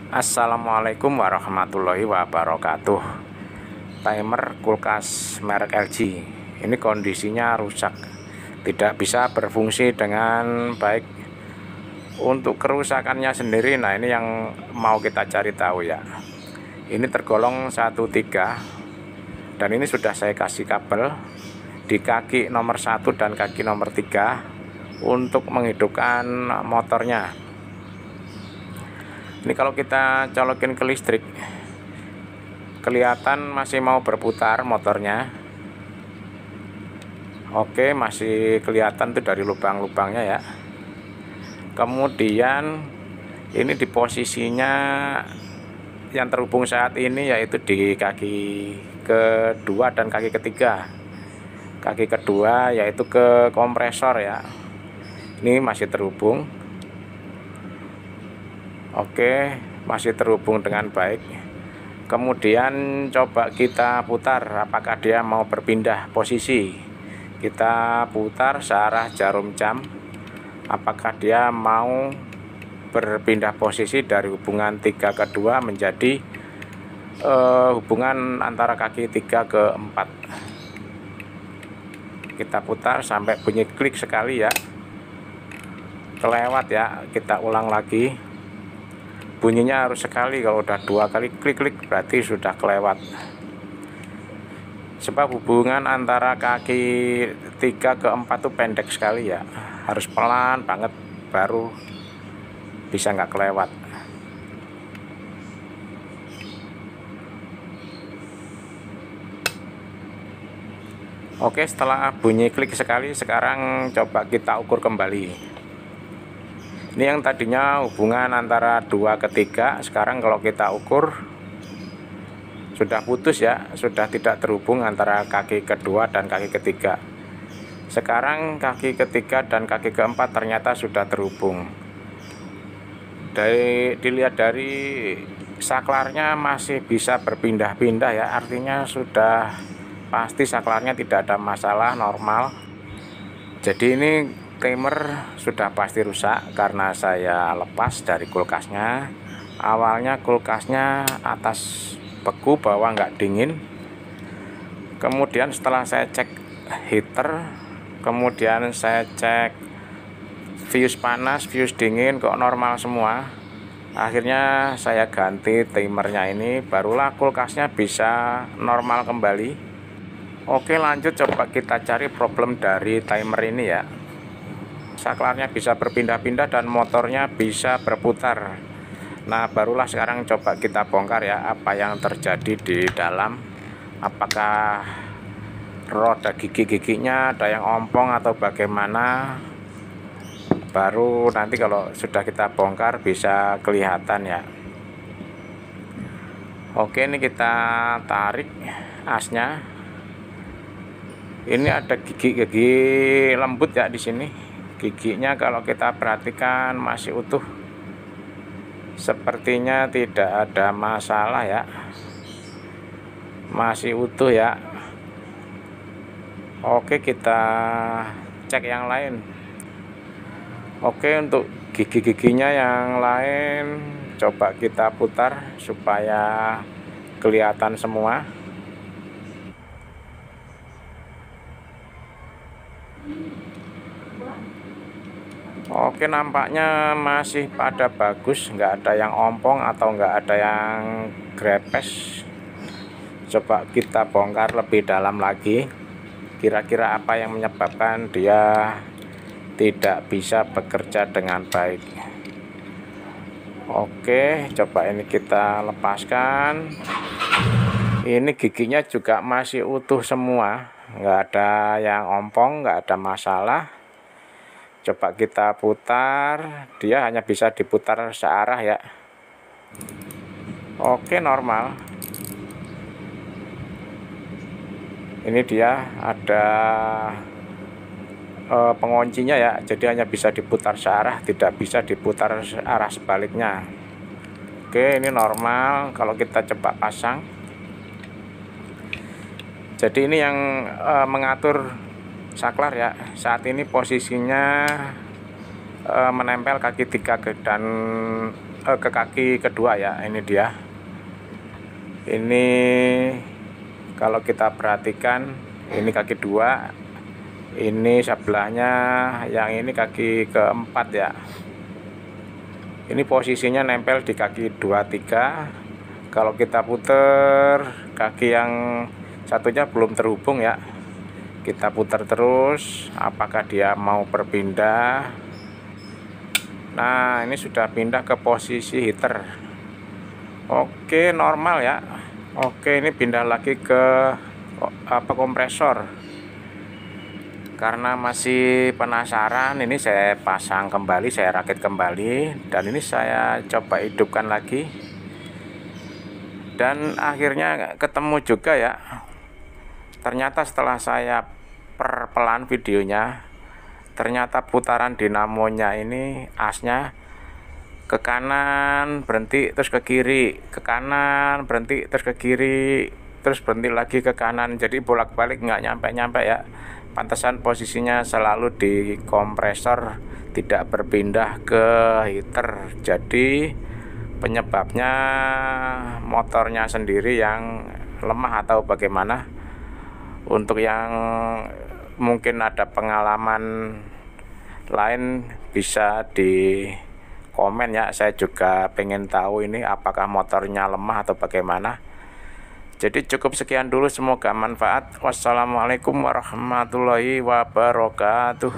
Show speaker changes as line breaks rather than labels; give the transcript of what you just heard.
Assalamualaikum warahmatullahi wabarakatuh. Timer kulkas merek LG ini kondisinya rusak, tidak bisa berfungsi dengan baik. Untuk kerusakannya sendiri, nah ini yang mau kita cari tahu ya. Ini tergolong 1.3 dan ini sudah saya kasih kabel di kaki nomor 1 dan kaki nomor 3 untuk menghidupkan motornya. Ini kalau kita colokin ke listrik, kelihatan masih mau berputar motornya. Oke, masih kelihatan tuh dari lubang-lubangnya ya. Kemudian ini di posisinya yang terhubung saat ini yaitu di kaki kedua dan kaki ketiga. Kaki kedua yaitu ke kompresor ya. Ini masih terhubung. Oke, masih terhubung dengan baik. Kemudian coba kita putar apakah dia mau berpindah posisi. Kita putar searah jarum jam, apakah dia mau berpindah posisi dari hubungan 3 ke 2 menjadi hubungan antara kaki 3 ke 4. Kita putar sampai bunyi klik sekali ya. Kelewat ya, kita ulang lagi. Bunyinya harus sekali, kalau udah 2 kali klik-klik berarti sudah kelewat. Sebab hubungan antara kaki 3 ke 4 tuh pendek sekali ya. Harus pelan banget baru bisa nggak kelewat. Oke, setelah bunyi klik sekali, sekarang coba kita ukur kembali. Ini yang tadinya hubungan antara 2 ke 3, sekarang kalau kita ukur sudah putus ya, sudah tidak terhubung antara kaki kedua dan kaki ketiga. Sekarang kaki ketiga dan kaki keempat ternyata sudah terhubung. Dilihat dari saklarnya masih bisa berpindah-pindah ya, artinya sudah pasti saklarnya tidak ada masalah, normal. Jadi ini timer sudah pasti rusak karena saya lepas dari kulkasnya. Awalnya kulkasnya atas beku, bawah nggak dingin. Kemudian setelah saya cek heater, kemudian saya cek fuse panas, fuse dingin, kok normal semua. Akhirnya saya ganti timernya ini, barulah kulkasnya bisa normal kembali. Oke, lanjut coba kita cari problem dari timer ini ya. Saklarnya bisa berpindah-pindah dan motornya bisa berputar. Nah, barulah sekarang coba kita bongkar ya apa yang terjadi di dalam. Apakah roda gigi-giginya ada yang ompong atau bagaimana. Baru nanti kalau sudah kita bongkar bisa kelihatan ya. Oke, ini kita tarik asnya. Ini ada gigi-gigi lembut ya di sini. Giginya kalau kita perhatikan masih utuh, sepertinya tidak ada masalah ya, masih utuh ya. Oke, kita cek yang lain. Oke, untuk gigi-giginya yang lain coba kita putar supaya kelihatan semua. Oke, nampaknya masih pada bagus, nggak ada yang ompong atau nggak ada yang grepes. Coba kita bongkar lebih dalam lagi, kira-kira apa yang menyebabkan dia tidak bisa bekerja dengan baik. Oke, coba ini kita lepaskan. Ini giginya juga masih utuh semua, nggak ada yang ompong, nggak ada masalah. Coba kita putar, dia hanya bisa diputar searah ya. Oke, normal. Ini dia ada penguncinya ya, jadi hanya bisa diputar searah, tidak bisa diputar arah sebaliknya. Oke, ini normal. Kalau kita coba pasang, jadi ini yang mengatur saklar ya. Saat ini posisinya menempel kaki 3 dan ke kaki kedua ya. Ini dia. Ini kalau kita perhatikan, ini kaki 2, ini sebelahnya yang ini kaki keempat ya. Ini posisinya nempel di kaki 2, 3. Kalau kita puter, kaki yang satunya belum terhubung ya. Kita putar terus, apakah dia mau berpindah. Nah, ini sudah pindah ke posisi heater. Oke, normal ya. Oke, ini pindah lagi ke kompresor. Karena masih penasaran, ini saya pasang kembali, saya rakit kembali, dan ini saya coba hidupkan lagi. Dan akhirnya ketemu juga ya. Ternyata setelah saya perpelan videonya, ternyata putaran dinamonya ini asnya ke kanan berhenti terus ke kiri, ke kanan berhenti terus ke kiri, terus berhenti lagi ke kanan. Jadi bolak-balik nggak nyampe-nyampe ya. Pantesan posisinya selalu di kompresor, tidak berpindah ke heater. Jadi penyebabnya motornya sendiri yang lemah atau bagaimana. Untuk yang mungkin ada pengalaman lain bisa di komen ya, saya juga pengen tahu ini apakah motornya lemah atau bagaimana. Jadi cukup sekian dulu, semoga manfaat. Wassalamualaikum warahmatullahi wabarakatuh.